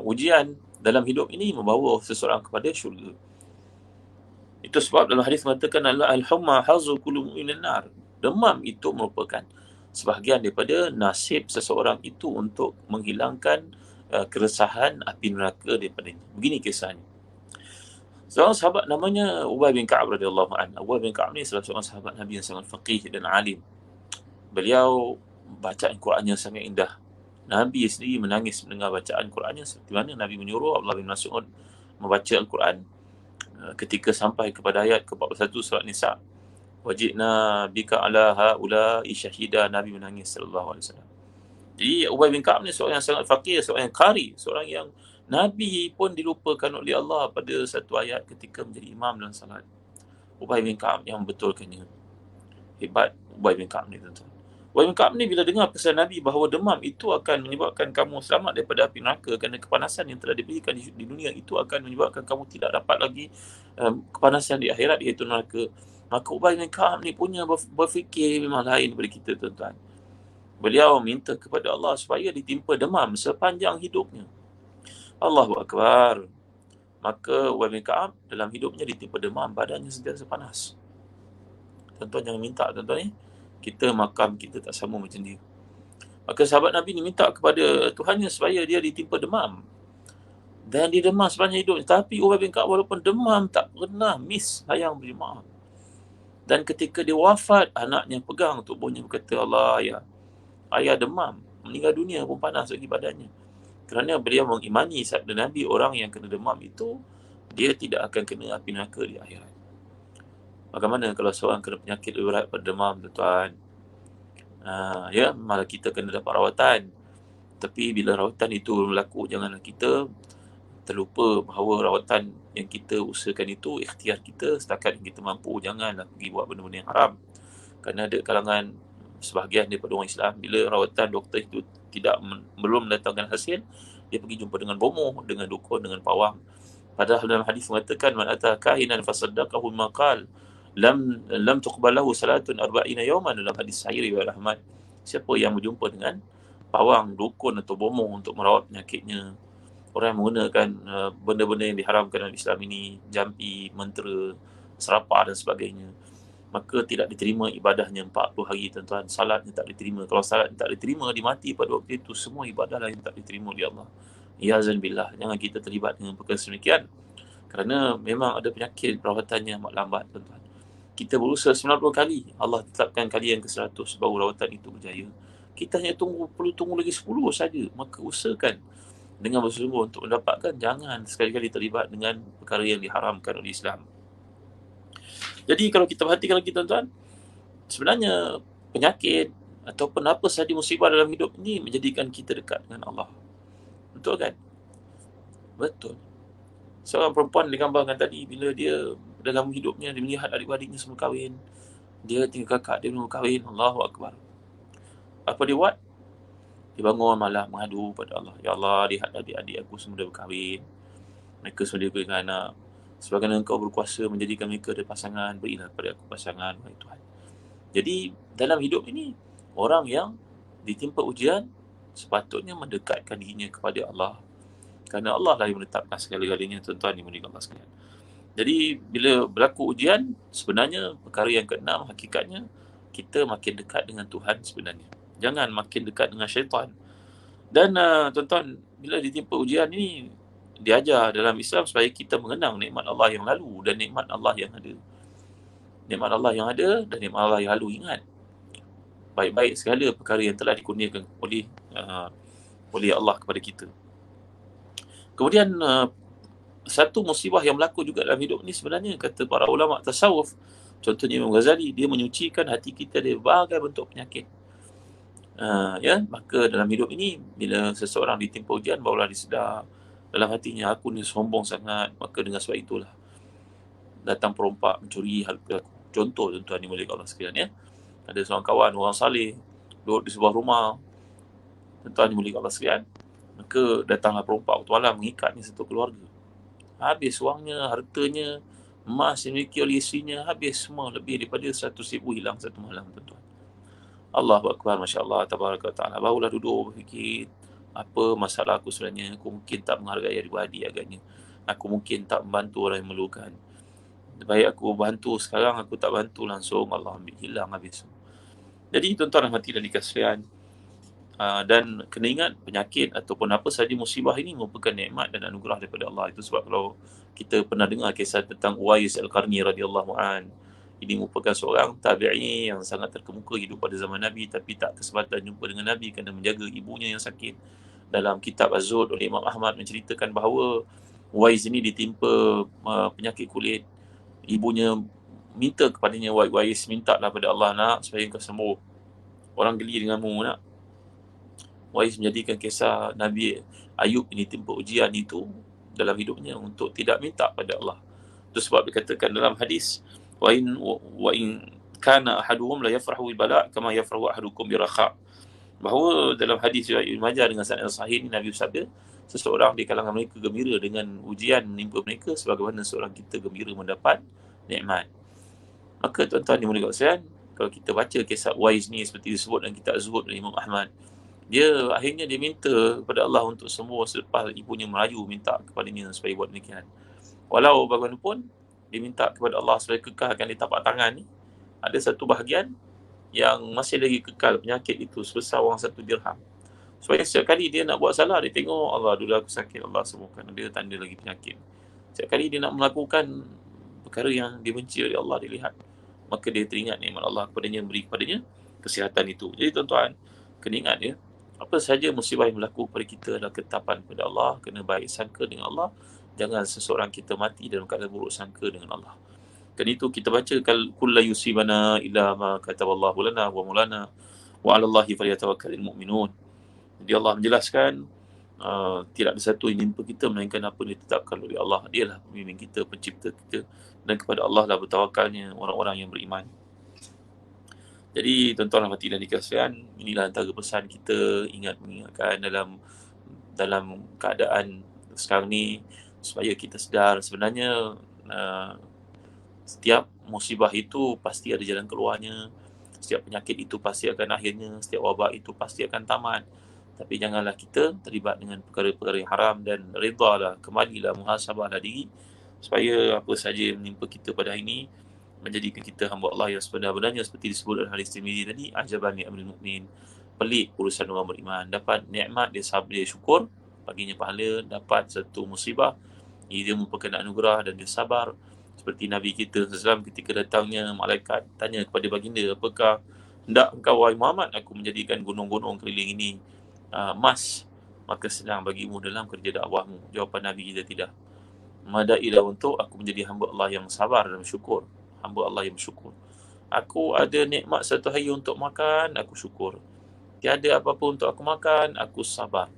ujian dalam hidup ini membawa seseorang kepada syurga. Itu sebab dalam hadis mengatakan al-humma hazu kullu mu'minin nar. Demam itu merupakan sebahagian daripada nasib seseorang itu untuk menghilangkan keresahan api neraka daripadanya. Begini kisahnya. Seorang sahabat namanya Ubay bin Ka'ab radhiyallahu anhu. Ubay bin Ka'ab ni salah seorang sahabat Nabi yang sangat faqih dan alim. Beliau bacaan Qurannya sangat indah. Nabi sendiri menangis mendengar bacaan Qurannya, seperti mana Nabi menyuruh Abdullah bin Mas'ud membaca Al-Quran. Ketika sampai kepada ayat ke-41 surat Nisa, "Wajidna bika ala haula'i syahida," Nabi menangis sallallahu alaihi wasallam. Jadi Ubay bin Ka'ab ni seorang yang sangat faqih, seorang yang qari, seorang yang Nabi pun dilupakan oleh Allah pada satu ayat ketika menjadi imam dalam salat. Ubay bin Ka'ab yang membetulkannya. Hebat Ubay bin Ka'ab ni tuan-tuan. Ubay bin Ka'ab ni bila dengar pesan Nabi bahawa demam itu akan menyebabkan kamu selamat daripada api neraka, kerana kepanasan yang telah diberikan di dunia itu akan menyebabkan kamu tidak dapat lagi kepanasan di akhirat, iaitu neraka. Maka Ubay bin Ka'ab ni punya berfikir memang lain daripada kita tuan-tuan. Beliau minta kepada Allah supaya ditimpa demam sepanjang hidupnya. Allahu Akbar. Maka Ubay bin Ka'ab dalam hidupnya ditimpa demam, badannya sentiasa panas. Tuan-tuan jangan minta tuan-tuan ni. Kita makam kita tak sama macam dia. Maka sahabat Nabi ni minta kepada Tuhannya supaya dia ditimpa demam. Dan dia demam sepanjang hidupnya. Tapi Ubay bin Ka'ab walaupun demam tak pernah miss sayang berjemaah. Dan ketika dia wafat, anaknya pegang tubuhnya berkata, "Allah ya, ayah demam, meninggal dunia pun panas lagi badannya." Kerana beliau mengimani sabda Nabi, orang yang kena demam itu, dia tidak akan kena api neraka di akhirat. Bagaimana kalau seorang kena penyakit lebih berat pada demam tuan-tuan? Ya, malah kita kena dapat rawatan. Tapi bila rawatan itu berlaku, janganlah kita terlupa bahawa rawatan yang kita usahakan itu ikhtiar kita setakat yang kita mampu. Janganlah pergi buat benda-benda yang haram. Kerana ada kalangan sebahagian daripada orang Islam, bila rawatan doktor itu belum mendatangkan hasil, dia pergi jumpa dengan bomoh, dengan dukun, dengan pawang. Padahal dalam hadis mengatakan, "Man ata kahinan fasaddaqahu ma qala lam tuqbalahu salatun 40 yawman," dalam hadis sahih riwayat Ahmad. Siapa yang berjumpa dengan pawang, dukun atau bomoh untuk merawat penyakitnya, orang yang menggunakan benda-benda yang diharamkan dalam Islam ini, jampi, mentera, serapah dan sebagainya, maka tidak diterima ibadahnya 40 hari tuan-tuan. Salatnya tak diterima. Kalau salat tak diterima, dia mati pada waktu itu, semua ibadah lain tak diterima oleh Allah. Iyazan billah. Jangan kita terlibat dengan perkara sedemikian, kerana memang ada penyakit perawatannya amat lambat tuan-tuan. Kita berusaha 90 kali, Allah tetapkan kali yang ke-100 baru rawatan itu berjaya. Kita hanya perlu tunggu lagi 10 saja. Maka usahakan dengan bersungguh untuk mendapatkan. Jangan sekali-kali terlibat dengan perkara yang diharamkan oleh Islam. Jadi kalau kita perhatikan lagi tuan-tuan, sebenarnya penyakit ataupun apa sahaja musibah dalam hidup ini menjadikan kita dekat dengan Allah. Betul kan? Betul. Seorang perempuan digambarkan tadi, bila dia dalam hidupnya dia melihat adik-adiknya semua kahwin, Dia tinggal kakak dia belum kahwin. Allahu Akbar. Apa dia buat? Dia bangun malam mengadu pada Allah. Ya Allah, lihat adik-adik aku semua dah berkahwin. Mereka sudah diberikan anak. Sebagaimana Engkau berkuasa menjadikan mereka ada pasangan, berilah kepada aku pasangan, wahai Tuhan. Jadi dalam hidup ini, orang yang ditimpa ujian sepatutnya mendekatkan dirinya kepada Allah. Kerana Allah lah yang menetapkan segala-galanya, tuan-tuan dimuliakan Allah sekalian. Jadi bila berlaku ujian, sebenarnya perkara yang keenam hakikatnya kita makin dekat dengan Tuhan sebenarnya. Jangan makin dekat dengan syaitan. Dan tuan-tuan, bila ditimpa ujian ini, diajar dalam Islam supaya kita mengenang nikmat Allah yang lalu dan nikmat Allah yang ada. Nikmat Allah yang ada dan nikmat Allah yang lalu, ingat. Baik-baik segala perkara yang telah dikurniakan oleh Allah kepada kita. Kemudian satu musibah yang berlaku juga dalam hidup ni sebenarnya, kata para ulama tasawuf, contohnya Imam Ghazali, dia menyucikan hati kita dari berbagai bentuk penyakit. Ya, maka dalam hidup ini bila seseorang ditimpa ujian, barulah disedar dalam hatinya, aku ni sombong sangat, maka dengan sebab itulah datang perompak mencuri harta aku. Contoh tuan-tuan dimuliakan Allah sekalian, ya. Ada seorang kawan, orang saleh, duduk di sebuah rumah, tuan-tuan dimuliakan Allah sekalian, maka datanglah perompak waktu malam mengikatnya satu keluarga. Habis wangnya, hartanya, emas yang dimiliki oleh isterinya, habis semua, lebih daripada 100,000 hilang satu malam, tuan-tuan. Allahu Akbar, Masya Allah, Tabaraka Ta'ala. Barulah duduk berfikir, apa masalah aku sebenarnya? Aku mungkin tak menghargai adik-beradik agaknya. Aku mungkin tak membantu orang yang memerlukan. Baik aku bantu sekarang, aku tak bantu langsung, Allah ambil hilang habis. Jadi tuan-tuan dan hati dan dikasihan, dan kena ingat, penyakit ataupun apa sahaja musibah ini merupakan nikmat dan anugerah daripada Allah. Itu sebab kalau kita pernah dengar kisah tentang Uwais Al-Qarni radhiyallahu an, ini merupakan seorang tabi'i yang sangat terkemuka hidup pada zaman Nabi, tapi tak kesempatan jumpa dengan Nabi kerana menjaga ibunya yang sakit. Dalam kitab Az-Zuhd oleh Imam Ahmad menceritakan bahawa Uwais ini ditimpa penyakit kulit. Ibunya minta kepadanya, Uwais, mintalah pada Allah, nak, supaya engkau sembuh. Orang geli denganmu, nak. Uwais menjadikan kisah Nabi Ayub ini timpa ujian itu dalam hidupnya untuk tidak minta pada Allah. Itu sebab dikatakan dalam hadis, wa in kana ahaduhum la yafrahu bil bala' kama yafrahu ahadukum bi rakha'. Bahawa dalam hadis riwayat Ibnu Majah dengan sanad sahih ini, Nabi bersabda, seseorang di kalangan mereka gembira dengan ujian menimpa mereka sebagaimana seorang kita gembira mendapat nikmat. Maka tuan-tuan dimuliakan sekalian, kalau kita baca kisah Uwais ni seperti disebut dalam kitab Zuhud oleh Imam Ahmad, dia akhirnya dia minta kepada Allah untuk sembuh selepas ibunya merayu minta kepadanya supaya buat demikian. Walau bagaimanapun, dia minta kepada Allah supaya kekalkan di tapak tangan ni, ada satu bahagian yang masih lagi kekal penyakit itu sebesar wang 1 dirham. Supaya setiap kali dia nak buat salah, dia tengok, Allah, dulu aku sakit, Allah sembuhkan. Dia tanda lagi penyakit. Setiap kali dia nak melakukan perkara yang dibenci oleh Allah, dia lihat, maka dia teringat nikmat Allah kepadanya, beri kepadanya kesihatan itu. Jadi tuan-tuan, kena ingat, ya, apa sahaja musibah yang berlaku kepada kita adalah ketetapan kepada Allah. Kena baik sangka dengan Allah. Jangan seseorang kita mati dalam keadaan buruk sangka dengan Allah. Kerana itu kita baca, kulla yusibana illa ma kataballahu lana wa mulana wa 'alallahi falyatawakkalul mu'minun. Jadi Allah menjelaskan, tidak ada satu yang menimpa kita melainkan apa yang ditetapkan oleh Allah. Dialah pembimbing kita, pencipta kita, dan kepada Allah lah bertawakalnya orang-orang yang beriman. Jadi tuan-tuan dan hati dan dikasihan, inilah antara pesan kita, mengingatkan dalam keadaan sekarang ni, supaya kita sedar sebenarnya setiap musibah itu pasti ada jalan keluarnya. Setiap penyakit itu pasti akan akhirnya, setiap wabak itu pasti akan tamat. Tapi janganlah kita terlibat dengan perkara-perkara yang haram, dan redalah, kembalilah, muhasabahlah diri, supaya apa saja yang menimpa kita pada hari ini menjadikan kita hamba Allah yang sebenar-benarnya, seperti disebut dalam hadis Tirmizi tadi, ajaban li amril mukmin, pelik urusan orang beriman. Dapat nikmat, dia sabar, dia syukur, baginya pahala. Dapat satu musibah, dia merupakan anugerah dan dia sabar. Seperti Nabi kita SAW ketika datangnya malaikat tanya kepada baginda, apakah hendak engkau wahai Muhammad aku menjadikan gunung-gunung keliling ini emas, maka senang bagimu dalam kerja dakwahmu? Jawapan Nabi kita, tidak. Madailah untuk aku menjadi hamba Allah yang sabar dan bersyukur. Hamba Allah yang bersyukur. Aku ada nikmat satu hari untuk makan, aku syukur. Tiada apa-apa untuk aku makan, aku sabar.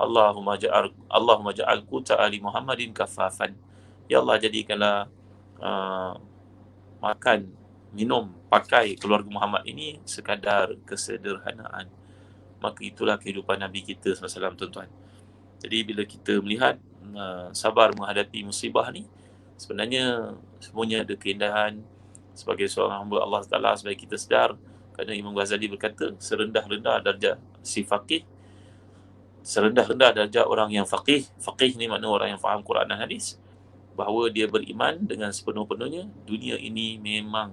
Allahumma ja'al quta ali Muhammadin kafafan. Ya Allah, jadikanlah makan minum, pakai keluarga Muhammad ini sekadar kesederhanaan, maka itulah kehidupan Nabi kita SAW, tuan-tuan. Jadi bila kita melihat sabar menghadapi musibah ni, sebenarnya semuanya ada keindahan. Sebagai seorang hamba Allah Ta'ala, sebagai kita sedar, kerana Imam Ghazali berkata, serendah-rendah darjah si faqih, serendah-rendah darjah orang yang faqih. Faqih ni makna orang yang faham Quran dan hadis, bahawa dia beriman dengan sepenuh-penuhnya dunia ini memang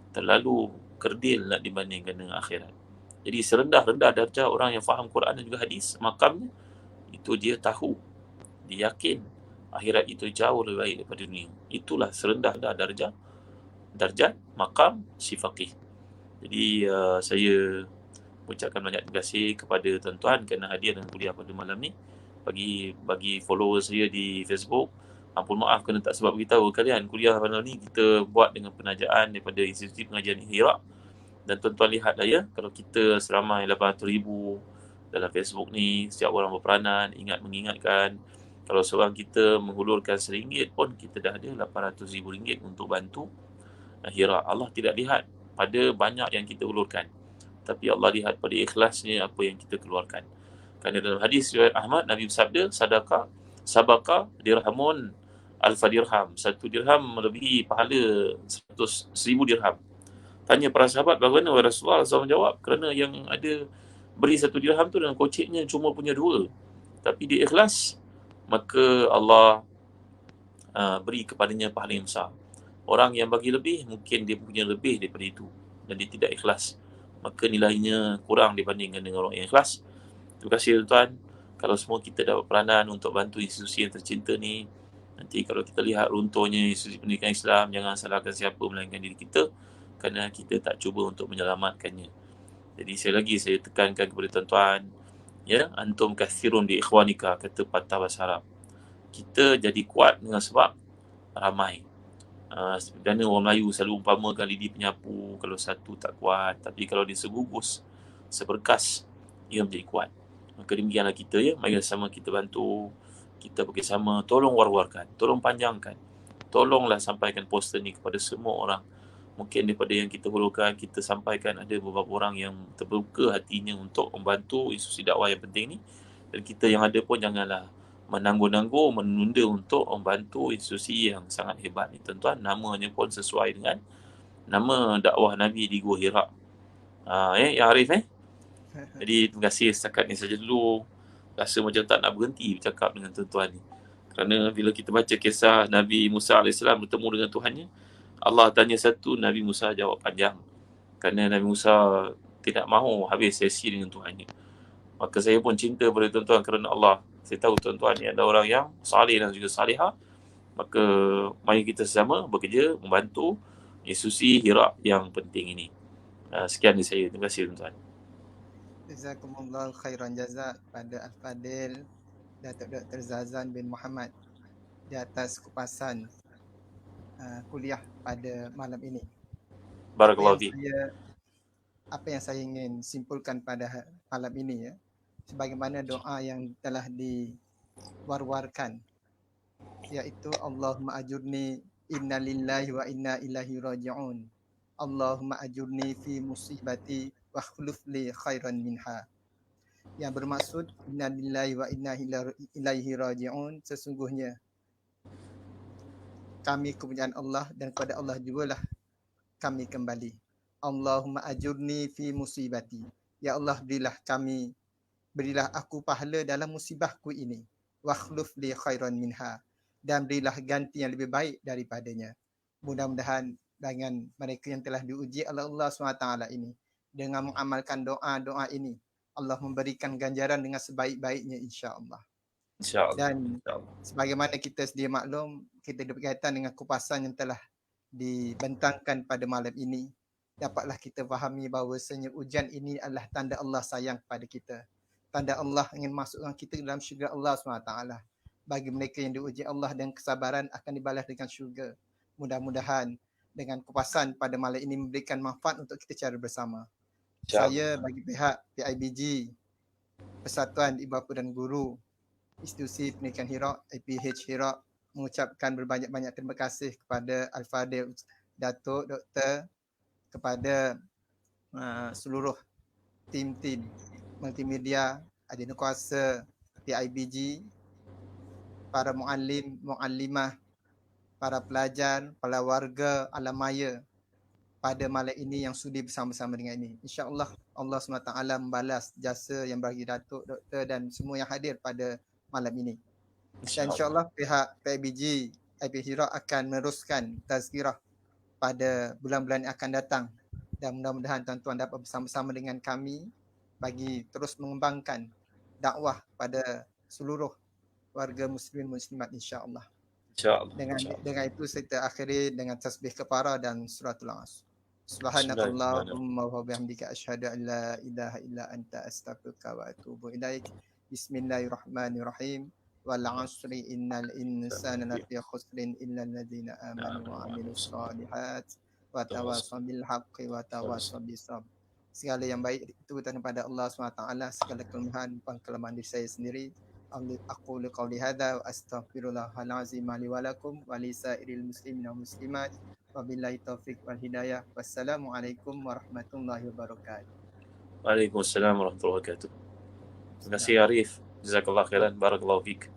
terlalu kerdil nak dibandingkan dengan akhirat. Jadi serendah-rendah darjah orang yang faham Quran dan juga hadis, makamnya itu dia tahu, dia yakin akhirat itu jauh lebih baik daripada dunia. Itulah serendah-rendah darjat makam si faqih. Jadi saya ucapkan banyak terima kasih kepada tuan-tuan kerana hadir dan kuliah pada malam ni. Bagi follower saya di Facebook, ampun maaf kerana tak sebab beritahu kalian, kuliah malam ni kita buat dengan penajaan daripada Institusi Pengajian Hira. Dan tuan-tuan lihatlah ya, kalau kita seramai 800,000 dalam Facebook ni, setiap orang berperanan, mengingatkan, kalau seorang kita menghulurkan RM1 pun, kita dah ada RM800,000 untuk bantu Hira. Allah tidak lihat pada banyak yang kita hulurkan, tapi Allah lihat pada ikhlasnya apa yang kita keluarkan. Kerana dalam hadis riwayat Ahmad, Nabi bersabda, sabaka dirhamun alfa dirham. 1 dirham melebihi pahala 100,000 dirham. Tanya para sahabat, bagaimana Rasulullah SAW menjawab? Kerana yang ada beri 1 dirham tu dan koceknya cuma punya 2, tapi dia ikhlas, maka Allah beri kepadanya pahala yang besar. Orang yang bagi lebih, mungkin dia punya lebih daripada itu dan dia tidak ikhlas, maka nilainya kurang dibandingkan dengan orang yang ikhlas. Terima kasih tuan-tuan. Kalau semua kita dapat peranan untuk bantu institusi yang tercinta ni, nanti kalau kita lihat runtuhnya institusi pendidikan Islam, jangan salahkan siapa melainkan diri kita, kerana kita tak cuba untuk menyelamatkannya. Jadi saya tekankan kepada tuan-tuan, ya, antum kathirun bi ikhwanika, kata patah bahasa Arab. Kita jadi kuat dengan sebab ramai. Sebenarnya orang Melayu selalu umpamakan lidi penyapu, kalau satu tak kuat, tapi kalau dia segugus, seberkas, ia menjadi kuat. Maka demikianlah kita ya, mari sama kita bantu, kita bekerjasama, tolong war-warkan, tolong panjangkan, tolonglah sampaikan poster ni kepada semua orang. Mungkin daripada yang kita hulurkan, kita sampaikan ada beberapa orang yang terbuka hatinya untuk membantu institusi dakwah yang penting ni, dan kita yang ada pun janganlah menangguh-nangguh, menunda untuk membantu institusi yang sangat hebat ni, tuan-tuan. Namanya pun sesuai dengan nama dakwah Nabi di Gua Hira. Ya Arif Jadi terima kasih, setakat ni saja dulu. Rasa macam tak nak berhenti bercakap dengan tuan-tuan ni, kerana bila kita baca kisah Nabi Musa AS bertemu dengan Tuhannya, Allah tanya satu, Nabi Musa jawab panjang, kerana Nabi Musa tidak mahu habis sesi dengan Tuhannya. Maka saya pun cinta pada tuan-tuan kerana Allah. Saya tahu tuan-tuan ni ada orang yang salih dan juga salihah. Maka mari kita sama bekerja membantu institusi Hira yang penting ini. Sekian dari saya. Terima kasih tuan-tuan. Jazakumullah khairan jazak pada Al-Fadil Datuk Dr. Zazan bin Muhammad di atas kupasan kuliah pada malam ini. Barakallahu fiik. Apa yang saya ingin simpulkan pada malam ini ya, sebagaimana doa yang telah diwar-warkan, iaitu Allahumma ajurni inna lillahi wa inna ilaihi raji'un. Allahumma ajurni fi musibati wa khuluf li khairan minha. Yang bermaksud inna lillahi wa inna ilaihi raji'un, sesungguhnya kami kepunyaan Allah dan kepada Allah jugalah kami kembali. Allahumma ajurni fi musibati. Ya Allah, berilah aku pahala dalam musibahku ini. Wakhluf li khairan minha. Dan berilah ganti yang lebih baik daripadanya. Mudah-mudahan dengan mereka yang telah diuji oleh Allah SWT ini, dengan mengamalkan doa-doa ini, Allah memberikan ganjaran dengan sebaik-baiknya insya-Allah. Dan sebagaimana kita sedia maklum, kita berkaitan dengan kupasan yang telah dibentangkan pada malam ini, dapatlah kita fahami bahawasanya ujian ini adalah tanda Allah sayang kepada kita. Tanda Allah ingin masukkan kita dalam syurga Allah SWT. Bagi mereka yang diuji Allah dan kesabaran akan dibalas dengan syurga. Mudah-mudahan dengan kupasan pada malam ini memberikan manfaat untuk kita secara bersama. Saya bagi pihak PIBG, Persatuan Ibu Bapa dan Guru Institusi Pendidikan Hira, APH Hira, mengucapkan berbanyak-banyak terima kasih kepada Al-Fadil Datuk Dr. kepada seluruh tim-tim multimedia, adina kuasa PIBG, para muallim, muallimah, para pelajar, para warga alam maya pada malam ini yang sudi bersama-sama dengan ini. InsyaAllah Allah SWT membalas jasa yang bagi Datuk, Doktor dan semua yang hadir pada malam ini. Dan insyaAllah pihak PIBG IP Hira akan meneruskan tazkirah pada bulan-bulan yang akan datang. Dan mudah-mudahan tuan-tuan dapat bersama-sama dengan kami bagi terus mengembangkan dakwah pada seluruh warga muslimin muslimat insya-Allah. InsyaAllah. Dengan itu saya akhiri dengan tasbih kepara dan suratul As. Subhanakallahumma wa bihamdika asyhadu an la ilaha illa anta astaghfiruka wa atubu ilaik. Bismillahirrahmanirrahim. Wal 'asri innal insana lafi khusrin illa alladziina aamanu wa 'amilus shalihat wa tawassaw bil haqqi wa tawassaw bis sabr. Segala yang baik itu daripada Allah SWT. Segala kelemahan dan kelemahan diri saya sendiri, aku liqauli hadza wa astaghfirullahal azim li wa lakum wa li sairil muslimin wal muslimat. Wabillahi taufiq wal hidayah. Wassalamualaikum warahmatullahi wabarakatuh. Waalaikumsalam warahmatullahi wabarakatuh. Terima kasih Arif. Jazakallah khairan. Barakallahu fiik.